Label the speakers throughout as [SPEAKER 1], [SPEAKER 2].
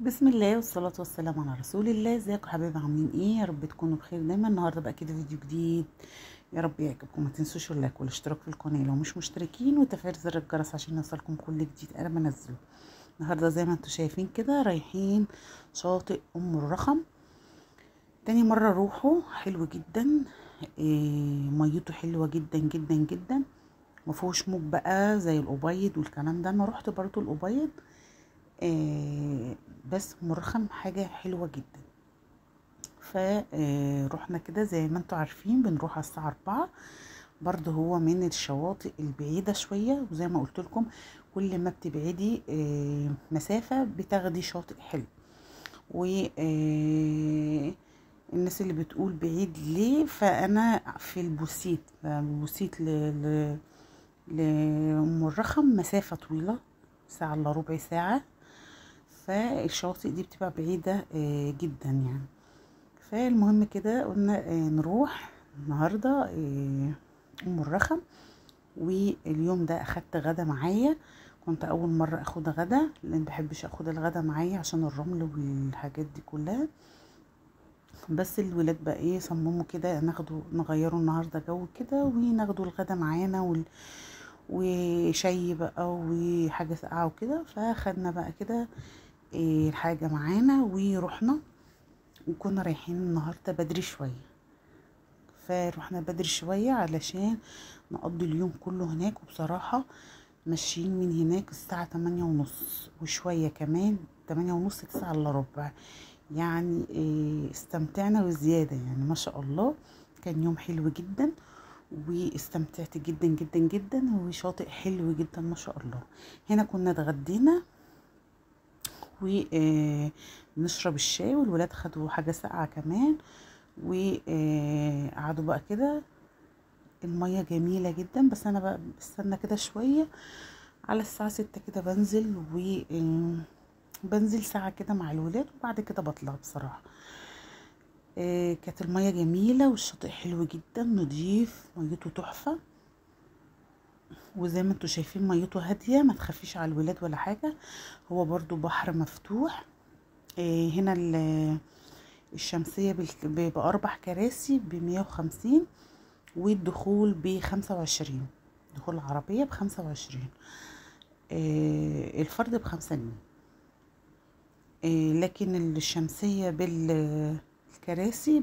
[SPEAKER 1] بسم الله والصلاة والسلام على رسول الله. ازيكم يا حبايبي؟ عاملين ايه؟ يا رب تكونوا بخير دايما. النهارده بقى كده فيديو جديد، يا رب يعجبكم. ما تنسوش اللايك والاشتراك في القناة لو مش مشتركين، وتفعيل زر الجرس عشان يوصلكم كل جديد انا بنزله. النهارده زي ما انتم شايفين كده رايحين شاطئ ام الرخم. تاني مرة اروحه، حلو جدا. ميته حلوة جدا جدا جدا، مفهوش موج بقى زي الأبيض والكلام ده. انا روحت برضو الأبيض، بس مرخم حاجة حلوة جدا. فروحنا كده زي ما انتوا عارفين بنروح على الساعة 4. برضو هو من الشواطئ البعيدة شوية، وزي ما قلت لكم كل ما بتبعدي مسافة بتاخدي شاطئ حلو. و الناس اللي بتقول بعيد ليه، فأنا في البوسيت لأم الرخم مسافة طويلة، ساعة إلا ربع ساعة. فالشواطئ دي بتبقى بعيدة جدا يعني. فالمهم كده قلنا نروح النهاردة ام الرخم. واليوم ده اخدت غدا معايا. كنت اول مرة اخد غدا، لان مبحبش اخد الغدا معايا عشان الرمل والحاجات دي كلها. بس الولاد بقى ايه صمموا كده ناخده نغيره النهارده جو كده، وناخده الغدا معانا وشاي بقى وحاجة ساقعة وكده. فاخدنا بقى كده الحاجة معانا ورحنا. وكنا رايحين النهاردة بدري شوية، فروحنا بدري شوية علشان نقضي اليوم كله هناك. وبصراحة ماشيين من هناك الساعة 8:30 وشوية كمان، 8:30 9:45 يعني. استمتعنا وزيادة يعني، ما شاء الله. كان يوم حلو جدا، واستمتعت جدا جدا جدا، وشاطئ حلو جدا ما شاء الله. هنا كنا اتغدينا ونشرب الشاي، والولاد خدوا حاجة ساقعة كمان. وقعدوا بقى كده. المية جميلة جدا، بس انا بقى بستنى كده شوية. على الساعة 6 كده بنزل، بنزل ساعة كده مع الولاد وبعد كده بطلع بصراحة. كانت المية جميلة والشاطئ حلو جدا نضيف، ميته تحفة. وزي ما انتوا شايفين ميته هادية، ما تخافيش على الولاد ولا حاجة. هو برضو بحر مفتوح. هنا الشمسية بأربع كراسي ب150، والدخول ب25. دخول العربية ب25. الفرد ب5 جنيه. لكن الشمسية بالكراسي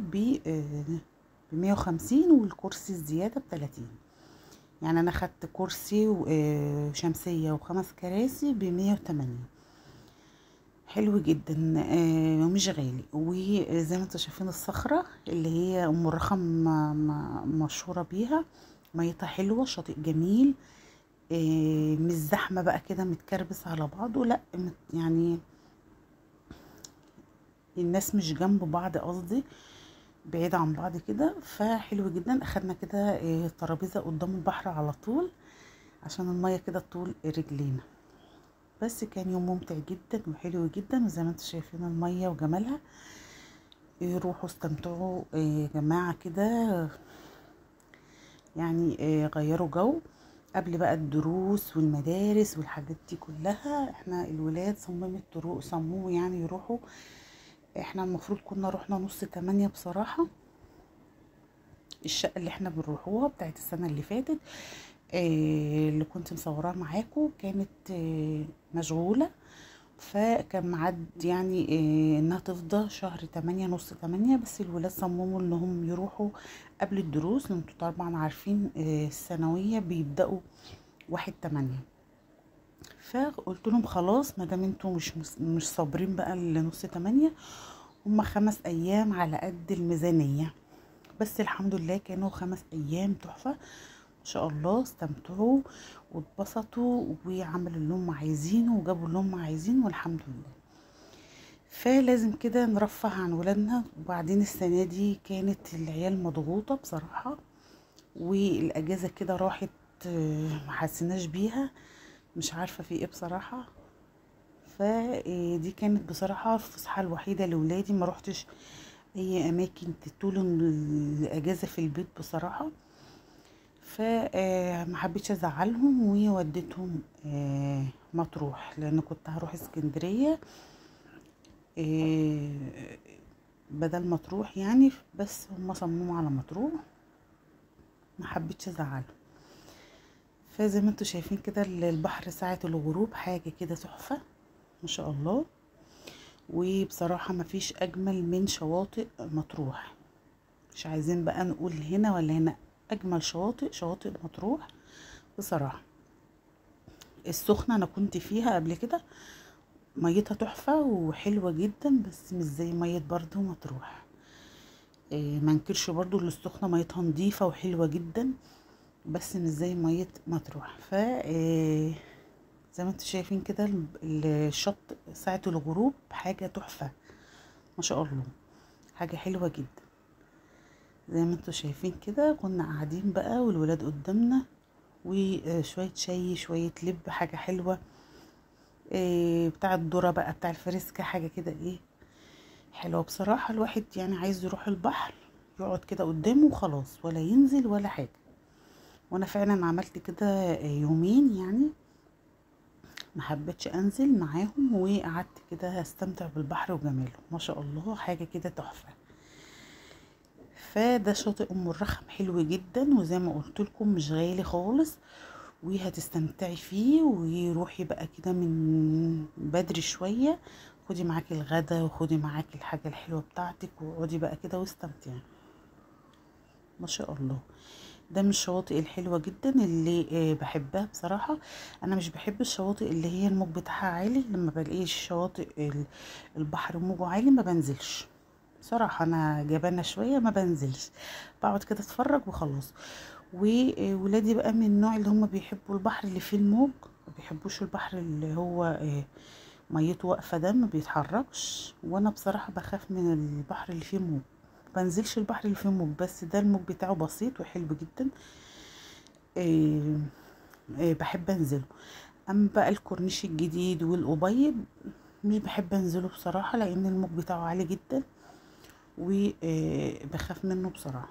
[SPEAKER 1] ب150، والكرسي الزيادة ب30. يعني أنا خدت كرسي وشمسية وخمس كراسي ب180. حلو جدا ومش غالي. وزي ما انتوا شايفين الصخرة اللي هي ام الرخم مشهورة بيها. ميتها حلوة، شاطئ جميل. مش زحمة بقى كده متكربس على بعضه، لا يعني الناس مش جنب بعض، قصدي بعيد عن بعض كده. فحلو جدا. اخدنا كده ترابيزة قدام البحر على طول، عشان المية كده طول رجلينا. بس كان يوم ممتع جدا وحلو جدا، وزي ما انتوا شايفين المية وجمالها. روحوا استمتعوا يا جماعة كده يعني. غيروا جو قبل بقى الدروس والمدارس والحاجات دي كلها. احنا الولاد صمموا يعني يروحوا. احنا المفروض كنا رحنا نص 8 بصراحة. الشقة اللي احنا بنروحوها بتاعت السنة اللي فاتت، اللي كنت مصوراها معاكم، كانت مشغولة. فكان معد يعني انها تفضى شهر 8 نص 8. بس الولاد صمموا انهم يروحوا قبل الدروس، لان انتوا طبعا عارفين الثانوية بيبدأوا 1/8. فقلت لهم خلاص، مادام انتوا مش صابرين بقى لنص 8، هما 5 ايام على قد الميزانية. بس الحمد لله كانوا 5 ايام تحفة ما شاء الله. استمتعوا واتبسطوا وعملوا اللي هم عايزينه وجابوا اللي هم عايزينه، والحمد لله. فلازم كده نرفه عن ولادنا. وبعدين السنة دي كانت العيال مضغوطة بصراحة، والاجازة كده راحت ما حسيناش بيها. مش عارفة في ايه بصراحة. فدي كانت بصراحة الفسحة الوحيدة لولادي. ما روحتش اي اماكن طول الاجازة في البيت بصراحة. فما حبيتش ازعلهم ووديتهم مطروح، لان كنت هروح اسكندرية. بدل مطروح يعني، بس هما صمموا على مطروح، ما حبيتش ازعله. فزي ما انتوا شايفين كده البحر ساعة الغروب حاجة كده تحفة ما شاء الله. وبصراحة ما فيش اجمل من شواطئ مطروح، مش عايزين بقى نقول هنا ولا هنا، اجمل شواطئ مطروح بصراحة. السخنة انا كنت فيها قبل كده، ميتها تحفة وحلوة جدا، بس مش زي مية برضو مطروح. ما انكرش برضو اللي السخنة ميتها نظيفة وحلوة جدا، بس مش زي مية مطروح. زي ما انتوا شايفين كده الشط ساعة الغروب حاجة تحفة ما شاء الله، حاجة حلوة جدا. زي ما انتوا شايفين كده كنا قاعدين بقى والولاد قدامنا، وشوية شاي شوية لب، حاجة حلوة. بتاع الذرة بقى، بتاع الفريسكا، حاجة كده ايه حلوة بصراحة. الواحد يعني عايز يروح البحر يقعد كده قدامه وخلاص، ولا ينزل ولا حاجة. وانا فعلا عملت كده يومين يعني، ما حبيتش انزل معاهم، وقعدت كده استمتع بالبحر وجماله ما شاء الله، حاجة كده تحفة. فده شاطئ ام الرخم حلو جدا، وزي ما قلت لكم مش غالي خالص، وهتستمتعي فيه. وروحي بقى كده من بدري شوية، خدي معاكي الغدا وخدي معاكي الحاجة الحلوة بتاعتك، واقعدي بقى كده واستمتعي ما شاء الله. ده من الشواطئ الحلوة جدا اللي بحبها بصراحة. انا مش بحب الشواطئ اللي هي الموج بتاعها عالي، لما بلاقيش شواطئ البحر موجه عالي ما بنزلش بصراحة. انا جبانة شوية ما بنزلش، بقعد كده اتفرج وخلاص. وولادي بقى من النوع اللي هم بيحبوا البحر اللي فيه الموج، ما بيحبوش البحر اللي هو ميته واقفة ده ما بيتحركش. وانا بصراحة بخاف من البحر اللي فيه موج، بنزلش البحر اللي فيه موج، بس ده الموج بتاعه بسيط وحلو جدا. إيه بحب انزله. اما بقى الكورنيش الجديد والأبيض مش بحب انزله بصراحة، لان الموج بتاعه عالي جدا وبخاف منه بصراحة.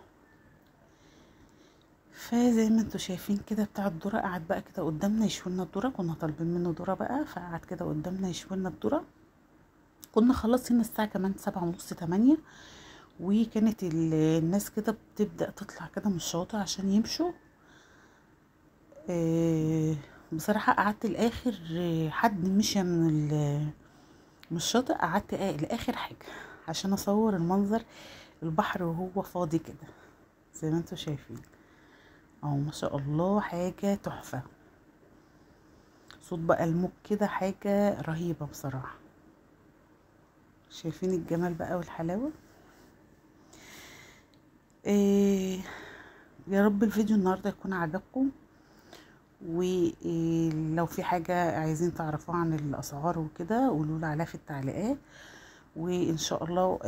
[SPEAKER 1] فزي ما انتوا شايفين كده بتاع الذرة قعد بقى كده قدامنا يشوي لنا الذرة، كنا طالبين منه ذرة بقى، فقعد كده قدامنا يشوي لنا الذرة. كنا خلصنا الساعة كمان 7:30 8، وكانت الناس كده بتبدأ تطلع كده من الشاطئ عشان يمشوا. بصراحة قعدت الآخر، حد مشي من الشاطئ، قعدت لآخر حاجة عشان أصور المنظر، البحر وهو فاضي كده زي ما انتوا شايفين. اهو ما شاء الله حاجة تحفة، صوت بقى الموج كده حاجة رهيبة بصراحة. شايفين الجمال بقى والحلاوة. إيه يا رب الفيديو النهاردة يكون عجبكم، ولو في حاجة عايزين تعرفوها عن الأسعار وكده قولوا عليها في التعليقات. وإن شاء الله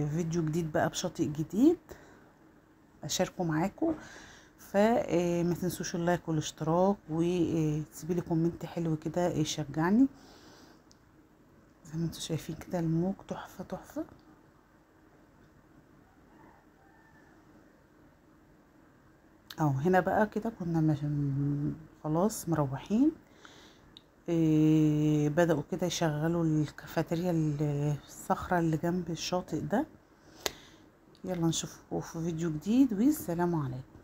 [SPEAKER 1] فيديو جديد بقى بشاطئ جديد أشاركه معاكم. فما تنسوش اللايك والاشتراك، وتسيبي لي كومنت حلو كده يشجعني. زي ما انتوا شايفين كده الموج تحفة تحفة. اهو هنا بقى كده كنا خلاص مروحين. بدأوا كده يشغلوا الكافيتيريا الصخرة اللي جنب الشاطئ ده. يلا نشوفكم في فيديو جديد، والسلام عليكم.